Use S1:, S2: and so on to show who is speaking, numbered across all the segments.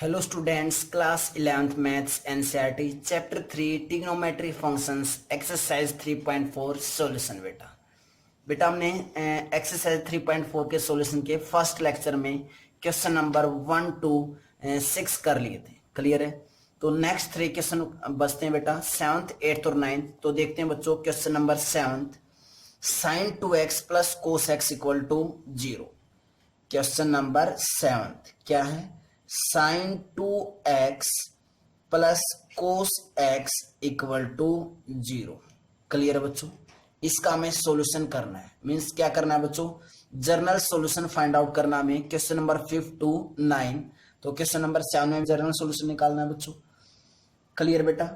S1: Hello students, class 11th maths NCERT chapter 3 trigonometry functions exercise 3.4 solution. बेटा हमने exercise 3.4 के solution के first lecture में क्वेश्चन नंबर 1 to 6 कर लिए थे। क्लियर है? तो नेक्स्ट 3 क्वेश्चन बचते हैं बेटा, 7th 8th और 9th। तो देखते हैं बच्चों question number 7th, sin 2x plus cos x equal to 0। Question number 7th क्या है? Sine 2x plus cos x equal to 0। Clear है बच्चों? इसका हमें सॉल्यूशन करना है। मींस क्या करना है बच्चों? जर्नल सॉल्यूशन फाइंड आउट करना हमें क्वेश्चन नंबर 5 to 9। तो क्वेश्चन नंबर 7 में जर्नल सॉल्यूशन निकालना है बच्चों। क्लियर बेटा?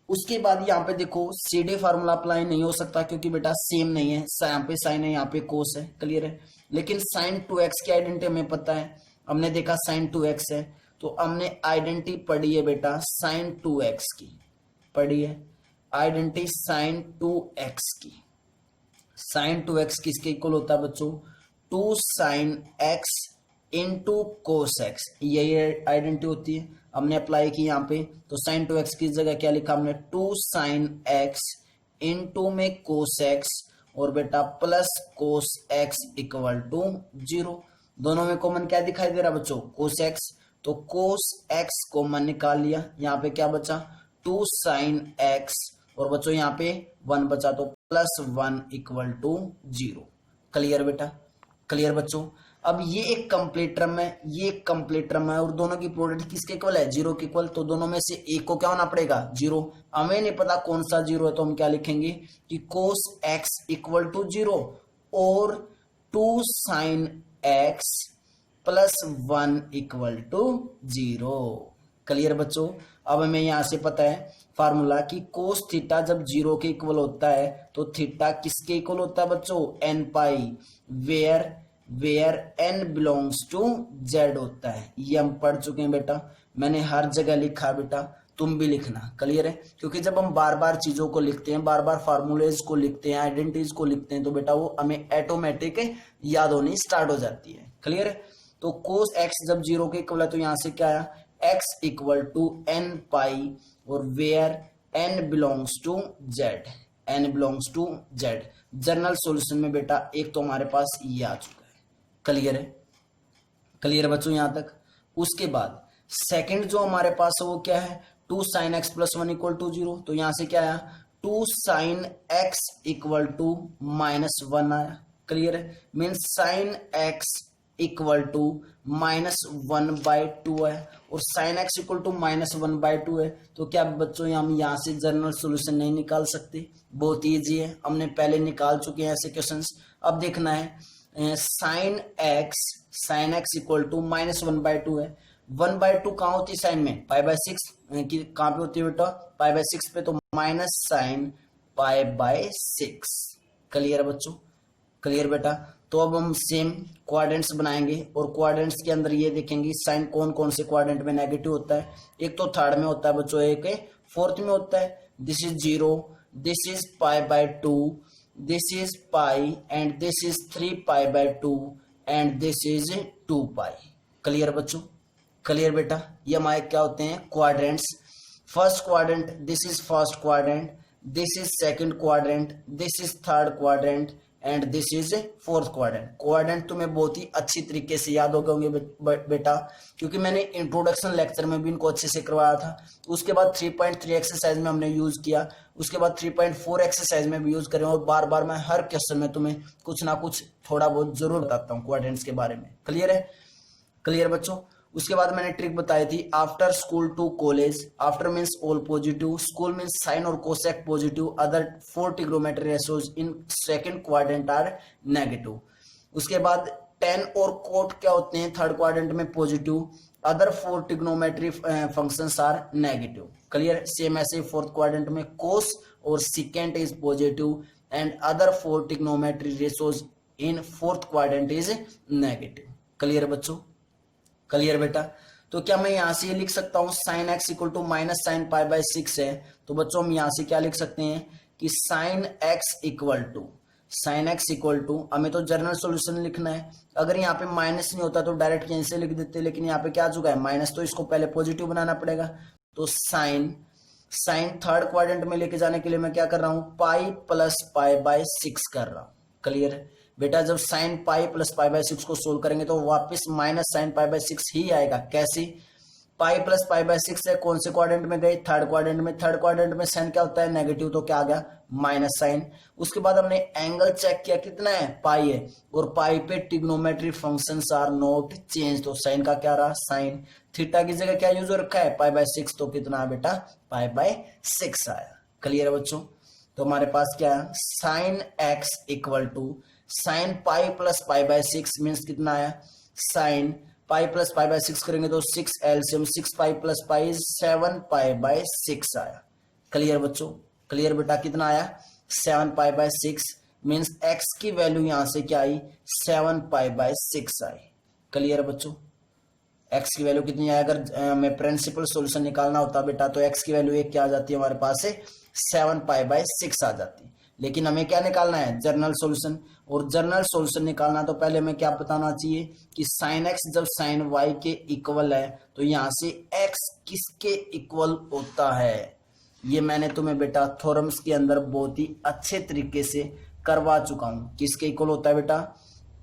S1: उसके बाद यहाँ पे देखो सीडी फार्मूला अप्लाई नहीं हो सकता क्योंकि बेटा सेम नहीं है। यहाँ पे साइन है, यहाँ पे कोस है। क्लियर है? लेकिन साइन 2x की आइडेंटिटी हमें पता है। हमने देखा साइन 2x है तो हमने आइडेंटिटी पढ़ी है बेटा साइन 2x की, पढ़ी है आइडेंटिटी साइन 2x की। साइन 2x किसके इक्वल होता है बच्चों? 2 sine x into cos x, यही आइडेंटिटी होती है। हमने अप्लाई की यहाँ पे, तो साइन 2x की जगह क्या लिखा हमने? 2 साइन x इंटू में कोस x और बेटा plus cos x equal to 0। दोनों में कॉमन क्या दिखाई दे रहा बच्चों? Cos x. तो कोस एक्स कॉमन निकाल लिया। यहाँ पे क्या बचा? 2 साइन एक्स और बच्चों यहाँ पे 1 बचा, तो प्लस 1 इक्वल टू 0। क्लियर बेटा? क्लियर बच्चों? अब ये एक कंप्लीट टर्म है, ये एक कंप्लीट टर्म है और दोनों की प्रोडक्ट किसके इक्वल है? 0 के इक्वल। तो दोनों में से एक को क्या होना पड़ेगा? 0। हमें नहीं पता कौन सा 0 है, तो हम क्या लिखेंगे कि कोस एक्स इक्वल टू 0 और 2 sine x plus 1 equal to 0। Clear बच्चों? अब हमें यहां से पता है फार्मूला कि कोस थीटा जब 0 के इक्वल होता है तो थीटा किसके इक्वल होता है बच्चों? n pi, where n belongs to z होता है। ये हम पढ़ चुके हैं बेटा, मैंने हर जगह लिखा बेटा, तुम भी लिखना। क्लियर है? क्योंकि जब हम बार बार चीजों को लिखते हैं, बार बार फार्मूलेज को लिखते हैं, आइडेंटिटीज को लिखते हैं, तो बेटा वो हमें ऑटोमेटिक याद होनी स्टार्ट हो जाती है। क्लियर है? तो कोस एक्स जब 0 के इक्वल है तो यहां से क्या आया? x equal to n pi और where n belongs to z, n belongs to z। General solution में बेटा एक तो हमारे पास ये आ चुका है। क्लियर है? क्लियर बच्चों यहां तक? उसके बाद सेकंड जो हमारे पास है वो क्या है? 2 sine x plus 1 equal to 0। तो यहां से क्या आया? 2 sine x equal to minus 1 आया। क्लियर है? Means sine x equal to minus 1/2 है और sine x equal to minus 1/2 है। तो क्या बच्चों हम यहाँ से जनरल सॉल्यूशन नहीं निकाल सकते? बहुत ईजी है, हमने पहले निकाल चुके हैं ऐसे क्वेश्चंस। अब देखना है sine x equal to minus 1/2 है। 1/2 कहाँ होती है साइन में? π/6 की कहाँ पे होती है बेटा? π/6 पे, तो माइनस साइन π/6। क्लियर है बच्चों? क्लियर बेटा? तो अब हम सेम क्वाड्रेंट्स बनाएंगे और क्वाड्रेंट्स के अंदर ये देखेंगे साइन कौन कौन से क्वाड्रेंट में नेगेटिव होता है। एक तो थर्ड में होता है बच्चों, एक फोर्थ में होता है। This is 0, this is π/2, this is pi and this is 3π/2 and this is 2π। Clear बच्चों? क्लियर बेटा? ये हमारे क्या होते हैं? Quadrants. First quadrant, this is first quadrant, this is second quadrant, this is third quadrant and this is fourth quadrant. Quadrant तुम्हें बहुत ही अच्छी तरीके से याद हो गए होंगे बेटा, क्योंकि मैंने इंट्रोडक्शन लेक्चर में भी इनको अच्छे से करवाया था। उसके बाद 3.3 एक्सरसाइज में हमने यूज किया, उसके बाद 3.4 एक्सरसाइज में भी यूज करें और बार बार मैं हर क्वेश्चन में तुम्हें कुछ ना कुछ थोड़ा बहुत जरूर बताता हूँ क्वाड्रेंट्स के बारे में। क्लियर है? क्लियर बच्चों? उसके बाद मैंने ट्रिक बताई थी after school to college. After means all positive, school means sine और cosec positive, other 4 trigonometry ratios in second quadrant are negative. उसके बाद टेन और कोट क्या होते हैं? थर्ड क्वाड्रेंट में positive, other 4 trigonometry functions are negative. Clear? Same ऐसे fourth quadrant में कोस और secant is positive and other 4 trigonometry ratios in fourth quadrant is negative. Clear बच्चों? क्लियर बेटा? तो क्या मैं यहां से ये लिख सकता हूं sine x equal to minus sine π/6 है, तो बच्चों हम यहां से क्या लिख सकते हैं कि sine x equal to sine x equal to, हमें तो जनरल सॉल्यूशन लिखना है, अगर यहाँ पे माइनस नहीं होता तो डायरेक्ट यहीं से लिख देते, लेकिन यहाँ पे क्या आ चुका है माइनस, तो इसको पहले पॉजिटिव बनाना पड़ेगा। तो साइन थर्ड क्वाड्रेंट में लेके जाने के लिए मैं क्या कर रहा हूँ, पाई प्लस पाई बाय 6 कर रहा हूँ। क्लियर है बेटा, जब sign pi plus pi by 6 को सोल्व करेंगे तो वापस माइनस साइन पाई बाय 6 ही आएगा। कैसे, पाई प्लस पाई बाय 6 है, कौन से क्वाड्रेंट में गए, थर्ड क्वाड्रेंट में। थर्ड क्वाड्रेंट में साइन क्या होता है, नेगेटिव, तो क्या आ गया माइनस साइन। उसके बाद हमने एंगल चेक किया, कितना है, पाई है, और पाई पे trigonometry functions are not change, तो साइन का क्या रहा, साइन। थीटा की जगह क्या यूज हो रखा है, पाई बाय 6, तो कितना है बेटा, पाई बाय 6 आया। क्लियर है बच्चों, तो हमारे पास क्या है, sine x equal to sine pi plus pi by 6 means कितना आया, sine pi plus pi by 6 करेंगे तो 6 LCM 6 pi plus pi 7 pi by 6 आया। क्लियर बच्चों, क्लियर बेटा, कितना आया 7 पाई बाय 6 मीन्स एक्स की वैल्यू यहां से क्या आई, 7 पाई बाय 6 आई। क्लियर बच्चों, एक्स की वैल्यू कितनी आया, अगर हमें प्रिंसिपल सॉल्यूशन निकालना होता बेटा तो एक्स की वैल्यू एक क्या आ जाती है हमारे पास से 7 पाई बाय 6 आ जाती। लेकिन हमें क्या निकालना है, जर्नल सॉल्यूशन, और जर्नल सॉल्यूशन निकालना तो पहले हमें क्या बताना चाहिए कि साइन एक्स जब साइन वाई के इक्वल है तो यहां से एक्स किसके इक्वल होता है, ये मैंने तुम्हें बेटा थ्योरम्स के अंदर बहुत ही अच्छे तरीके से करवा चुका हूं। किसके इक्वल होता है बेटा,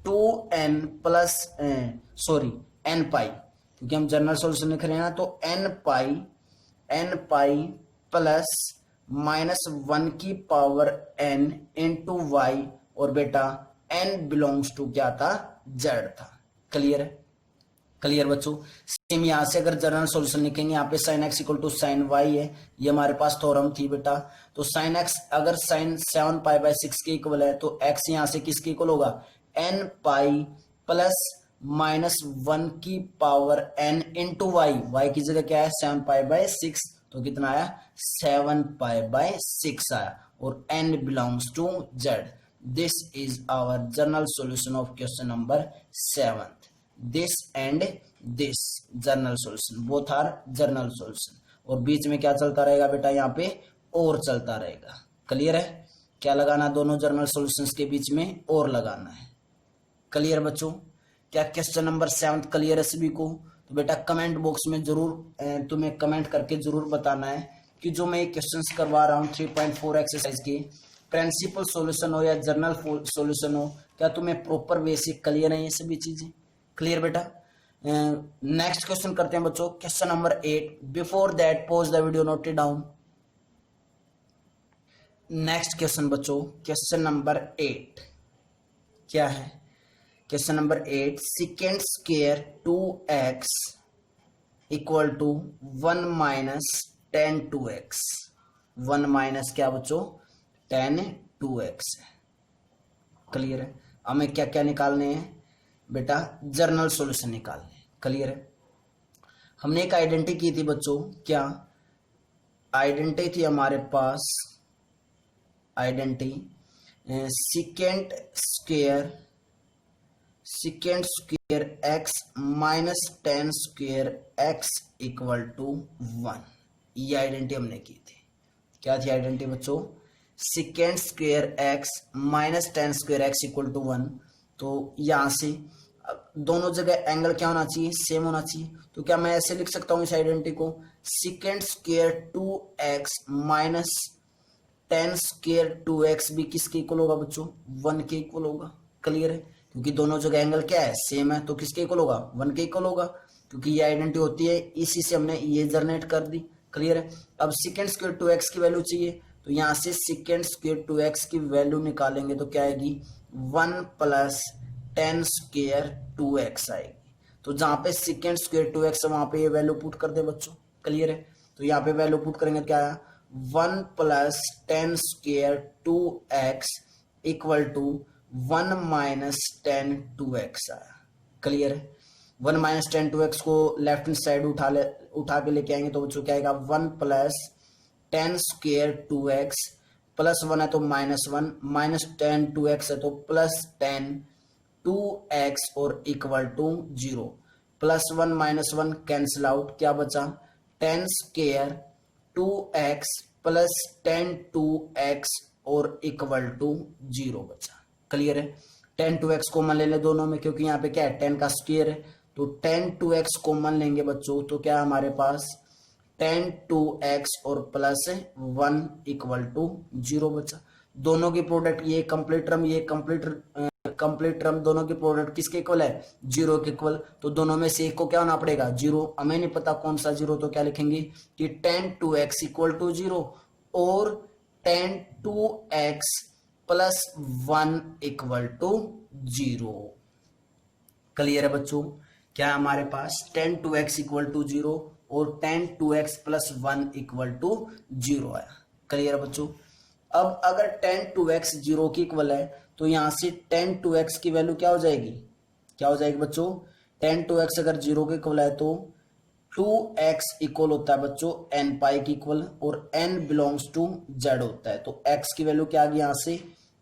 S1: 2n प्लस n पाई, क्योंकि हम जनरल सॉल्यूशन लिख रहे हैं ना, तो n पाई प्लस -1 की पावर n इंटू वाई, और बेटा n बिलोंग्स टू क्या था, z था। क्लियर है, क्लियर बच्चों। सेम यहां से अगर जनरल सॉल्यूशन लिखेंगे, यहाँ पे sine x equal to sine y है, ये हमारे पास थ्योरम थी बेटा। तो साइन एक्स अगर साइन 7 पाई बाय 6 के इक्वल है तो एक्स यहां से किसके इक्वल होगा, n पाई प्लस -1 की power n into y, y की जगह क्या है 7 पाई बाय 6, तो कितना आया 7 पाई बाय 6 आया, और n belongs to z। This is our general solution of question number 7। This and this general solution, both are general solution, और बीच में क्या चलता रहेगा बेटा, यहाँ पे और चलता रहेगा। क्लियर है, क्या लगाना दोनों जर्नल सॉल्यूशंस के बीच में, और लगाना है। क्लियर बच्चों, क्या क्वेश्चन नंबर 7 क्लियर है सभी को, तो बेटा कमेंट बॉक्स में जरूर तुम्हें कमेंट करके जरूर बताना है कि जो मैं क्वेश्चंस करवा रहा हूँ 3.4 एक्सरसाइज की, प्रिंसिपल सॉल्यूशन हो या जर्नल सॉल्यूशन हो, क्या तुम्हें प्रॉपर वे से क्लियर है ये सभी चीजें। क्लियर बेटा, नेक्स्ट क्वेश्चन करते हैं बच्चों, question number 8। Before that pause the video, note it down. Next question बच्चों, क्वेश्चन नंबर 8 क्या है, question number 8, second square 2x equal to 1 minus tan 2x, 1 minus क्या बच्चों, tan 2x है। क्लियर है, हमें क्या क्या निकालने हैं बेटा, जर्नल सॉल्यूशन निकालने। क्लियर है, हमने एक आइडेंटिटी की थी बच्चों, क्या आइडेंटिटी थी हमारे पास, identity sec square x minus tan square x equal to 1, ये आइडेंटिटी हमने की थी। क्या थी आइडेंटिटी बच्चों, second square x minus tan square x equal to 1। तो यहां से दोनों जगह एंगल क्या होना चाहिए, सेम होना चाहिए। तो क्या मैं ऐसे लिख सकता हूं इस आइडेंटिटी को, second square 2x minus tan square 2x भी किसके इक्वल होगा बच्चों, 1 के इक्वल होगा। क्लियर है, क्योंकि दोनों जगह एंगल क्या है, सेम है, तो किसके इक्वल होगा, 1 के इक्वल होगा, क्योंकि ये आइडेंटिटी होती है, इसी से हमने ये जनरेट कर दी। क्लियर है, अब सेकेंड स्क्वायर 2x की वैल्यू चाहिए, तो यहां से सेकेंड स्क्वायर 2x की वैल्यू निकालेंगे तो क्या आएगी, 1 प्लस tan स्क्वायर 2x आएगी। तो जहां पे सेकेंड स्क्वायर 2x है वहां पे ये वैल्यू पुट कर दे बच्चों। क्लियर है, तो यहाँ पे वैल्यू पुट करेंगे क्या आया, 1 plus tan square 2x equal to 1 minus tan 2x आया। क्लियर है, 1 माइनस tan 2x को लेफ्ट हैंड साइड उठा के लेके आएंगे तो बच्चों क्या आएगा, 1 plus tan square 2x, plus 1 है तो -1, माइनस tan 2x है तो प्लस tan 2x और equal to 0, plus 1 minus 1 cancel out, क्या बचा tan square 2x plus tan 2x और इक्वल टू 0 बचा। क्लियर है। 10 2x कॉमन ले ले दोनों में, क्योंकि यहाँ पे क्या है 10 का स्क्वायर है, तो 10 2x कॉमन लेंगे बच्चों, तो क्या है हमारे पास 10 2x और प्लस 1 इक्वल टू 0 बचा। दोनों की प्रोडक्ट, ये कंप्लीट टर्म ये कंप्लीट टर्म दोनों की प्रोडक्ट किसके इक्वल है 0 के इक्वल, तो दोनों में से एक को क्या होना पड़ेगा 0। हमें नहीं पता कौन सा 0, तो क्या लिखेंगे कि 10 2x इक्वल टू 0 और 10 2x plus 1 equal to 0। Clear है बच्चों, क्या है हमारे पास 10 2x इक्वल टू 0 और 10 2x प्लस 1 इक्वल टू 0 आया। क्लियर है बच्चों। अब अगर 10 2x 0 की इक्वल है, तो यहां से 10 2x की वैल्यू क्या हो जाएगी, क्या हो जाएगी बच्चों 10 2x अगर 0 के इक्वल है तो 2x इक्वल होता है बच्चों n पाई की इक्वल, और n बिलोंग्स टू z होता है, तो x की वैल्यू क्या आ गई यहां से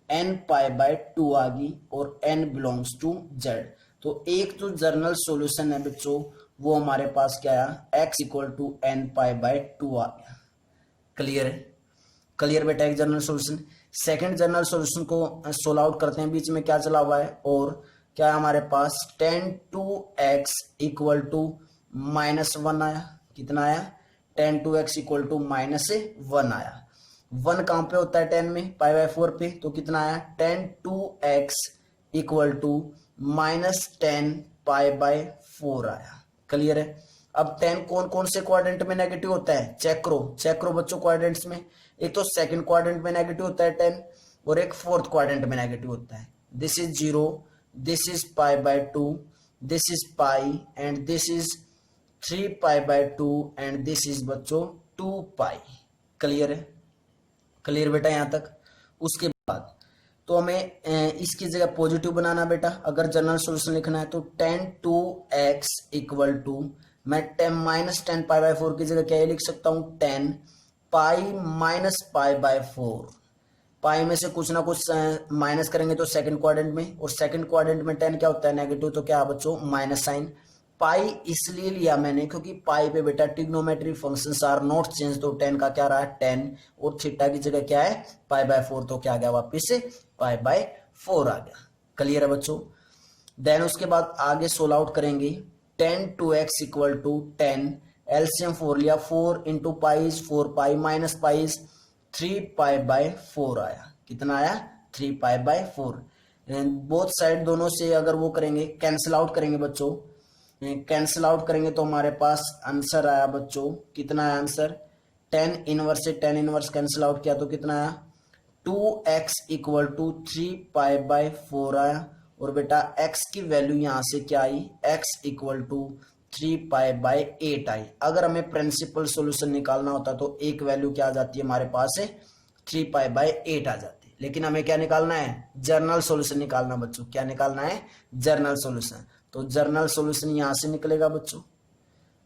S1: n पाई बाय 2 आ गई और n बिलोंग्स टू z। तो एक जो जर्नल सॉल्यूशन है बच्चों वो हमारे पास क्या आया x equal to n pi by 2 आ गया। क्लियर है, क्लियर बेटा एक general solution. Second general solution को सोल्व आउट करते हैं, बीच में क्या चला हुआ है और क्या है हमारे पास 10 2x इक्वल टू -1 आया। कितना आया 10 2x इक्वल टू -1 आया। 1 कहां पे होता है 10 में पाई बाय 4 पे, तो कितना आया 10 2x equal to -10 pi by 4 आया। क्लियर है। अब 10 कौन कौन से क्वाड्रेंट में नेगेटिव होता है, चेक करो बच्चों क्वाड्रेंट्स में। एक तो सेकंड क्वाड्रेंट में नेगेटिव होता है 10 और एक फोर्थ क्वाड्रेंट में नेगेटिव होता है। This is 0, this is pi by 2, this is pi and this is 3 pi by 2 and this is बच्चों 2 पाई। क्लियर है, क्लियर बेटा यहां तक। उसके बाद तो हमें इसकी जगह पॉजिटिव बनाना बेटा, अगर जनरल सॉल्यूशन लिखना है तो 10 2x इक्वल टू मैं -10 पाई बाय 4 की जगह क्या लिख सकता हूं 10 पाई माइनस पाई बाय 4। पाई में से कुछ ना कुछ माइनस करेंगे तो सेकंड क्वाड्रेंट में, और सेकंड क्वाड्रेंट में 10 क्या होता है नेगेटिव, तो क्या बच्चों माइनस साइन। पाई इसलिए लिया मैंने क्योंकि पाई पे बेटा trigonometry functions are not change, तो 10 का क्या रहा है 10 और थीटा की जगह क्या है पाई बाय 4, तो क्या आ गया वापिस से पाई बाय 4 आ गया। क्लियर है बच्चों। देन उसके बाद आगे सोल्व आउट करेंगे 10 2x इक्वल टू 10 एलसीएम 4 लिया, 4 into pies 4 pi minus pies 3 pi bye 4 आया। कितना आया 3 पाई बाय 4। बोथ साइड दोनों से अगर वो करेंगे कैंसिल आउट करेंगे बच्चों, कैंसिल आउट करेंगे तो हमारे पास आंसर आया बच्चों, कितना आया आंसर 10 इनवर्स से 10 इनवर्स कैंसिल आउट किया तो कितना आया 2x equal to 3 pi bye 4 आया। और बेटा x की वैल्यू यहां से क्या आई x equal to 3 pi by 8 आई। अगर हमें प्रिंसिपल सॉल्यूशन निकालना होता तो एक वैल्यू क्या आ जाती है हमारे पास है 3 पाई बाय 8 आ जाती, लेकिन हमें क्या निकालना है जर्नल सॉल्यूशन निकालना बच्चों। क्या निकालना है जर्नल सॉल्यूशन, तो जर्नल सॉल्यूशन यहां से निकलेगा बच्चों,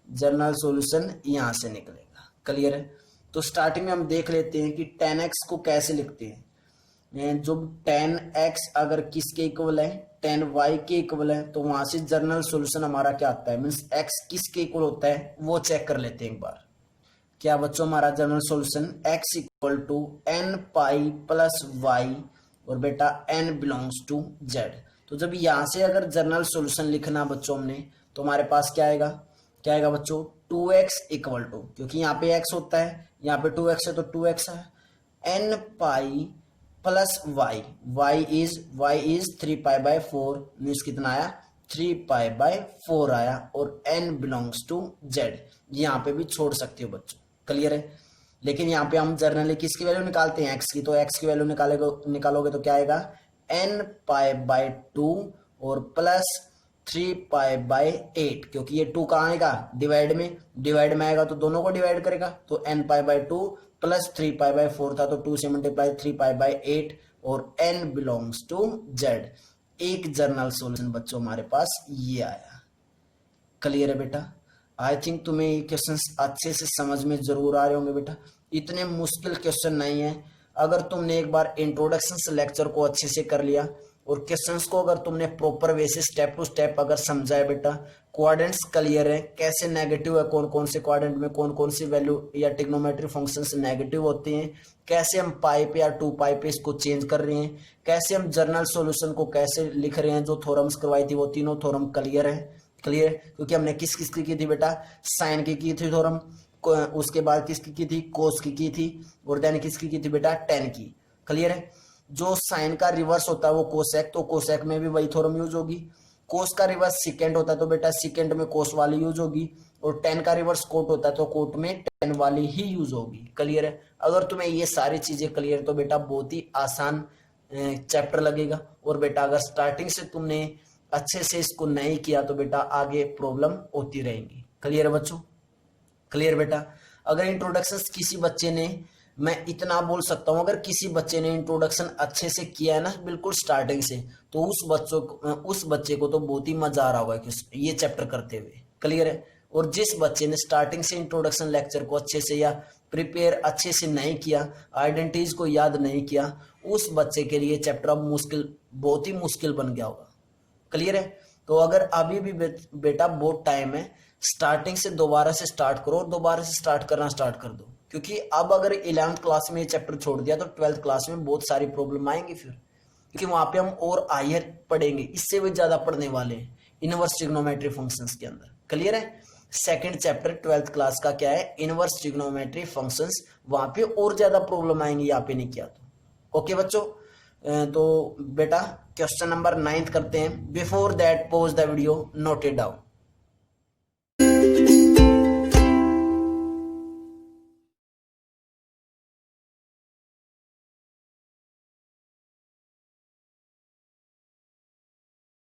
S1: जर्नल सॉल्यूशन यहां से निकलेगा। क्लियर है। तो स्टार्टिंग में हम देख लेते हैं कि 10x को कैसे लिखते हैं। जो 10x अगर किसके इक्वल है 10y के इक्वल है, तो वहां से जर्नल सॉल्यूशन हमारा क्या आता है मीन्स x किसके इक्वल होता है वो चेक कर लेते हैं एक बार। क्या बच्चों हमारा general solution x equal to n pi plus y और बेटा n बिलोंग्स टू z। तो जब यहां से अगर जर्नल सॉल्यूशन लिखना बच्चों हमने, तो हमारे पास क्या आएगा, क्या आएगा बच्चों 2x इक्वल टू, क्योंकि यहाँ पे x होता है यहाँ पे 2x है तो 2x है, n pi plus y is 3 pi bye 4 means कितना आया 3 पाई बाय 4 आया, और n बिलोंग्स टू z। यहाँ पे भी छोड़ सकते हो बच्चों। क्लियर है। लेकिन यहाँ पे हम जर्नली किसकी वैल्यू निकालते हैं x की, तो x की वैल्यू निकालोगे तो क्या आएगा n पाई बाय 2 और प्लस 3 पाई बाय 8, क्योंकि ये 2 कहाँ आएगा डिवाइड में आएगा तो दोनों को डिवाइड करेगा, तो n pi by 2 plus 3 pi bye 4 था तो 2 से मल्टीप्लाई 3 पाई बाय 8 और n बिलोंग्स टू z। एक जर्नल सॉल्यूशन बच्चों हमारे पास ये आया। क्लियर है बेटा। आई थिंक तुम्हें ये क्वेश्चंस अच्छे से समझ में जरूर आ रहे होंगे बेटा, इतने मुश्किल क्वेश्चन नहीं है। अगर तुमने एक बार इंट्रोडक्शन लेक्चर को अच्छे से कर लिया और क्वेश्चंस को अगर तुमने प्रॉपर वे से स्टेप टू स्टेप अगर समझाया बेटा, क्वाड्रेंट्स क्लियर है, कैसे नेगेटिव है, कौन कौन से क्वाड्रेंट में कौन कौन सी वैल्यू या ट्रिग्नोमेट्री फंक्शंस नेगेटिव होते हैं, कैसे हम पाई पे या 2 पाई पे इसको चेंज कर रहे हैं, कैसे हम जर्नल सॉल्यूशन को कैसे लिख रहे हैं, जो थ्योरम्स करवाई थी वो तीनों थ्योरम क्लियर है। क्लियर, क्योंकि हमने किस किस की थी बेटा, साइन की थी थ्योरम, उसके बाद किसकी की थी, कोस की थी, और देन किसकी की थी बेटा, टेन की। क्लियर है, जो साइन का रिवर्स होता है वो कोसेक, तो कोसेक में भी वही थ्योरम यूज होगी। कोस का रिवर्स सिकेंड होता है तो बेटा सिकेंड में कोस वाली यूज होगी, और टेन का रिवर्स कोट होता है तो कोट में टेन वाली ही यूज होगी। क्लियर है, अगर तुम्हें ये सारी चीजें क्लियर तो बेटा बहुत ही आसान चैप्टर लगेगा। और बेटा अगर स्टार्टिंग से तुमने अच्छे से इसको नहीं किया तो बेटा आगे प्रॉब्लम होती रहेंगी। क्लियर है बच्चों, क्लियर बेटा। अगर इंट्रोडक्शन किसी बच्चे ने, मैं इतना बोल सकता हूं, अगर किसी बच्चे ने इंट्रोडक्शन अच्छे से किया है ना बिल्कुल स्टार्टिंग से, तो उस बच्चे को तो बहुत ही मजा आ रहा होगा ये चैप्टर करते हुए। क्लियर है, और जिस बच्चे ने स्टार्टिंग से इंट्रोडक्शन लेक्चर को अच्छे से या प्रिपेयर अच्छे से नहीं किया, आइडेंटिटीज को याद नहीं किया, उस बच्चे के लिए चैप्टर अब मुश्किल, बहुत ही मुश्किल बन गया होगा। क्लियर है, तो अगर अभी भी बेटा बहुत टाइम है, स्टार्टिंग से दोबारा से स्टार्ट करो और दोबारा से स्टार्ट करना स्टार्ट कर दो, क्योंकि अब अगर 11th क्लास में ये चैप्टर छोड़ दिया तो 12th क्लास में बहुत सारी प्रॉब्लम आएंगी फिर, क्योंकि वहां पे हम और हायर पढ़ेंगे, इससे भी ज्यादा पढ़ने वाले हैं इनवर्स ट्रिग्नोमेट्री फंक्शंस के अंदर। क्लियर है, सेकंड चैप्टर 12th क्लास का क्या है, इनवर्स ट्रिग्नोमेट्री फंक्शंस, वहां पे और ज्यादा प्रॉब्लम आएंगी, यहाँ पे नहीं किया तो। ओके बच्चों, तो बेटा क्वेश्चन नंबर 9 करते हैं। Before that pause the video, note it down.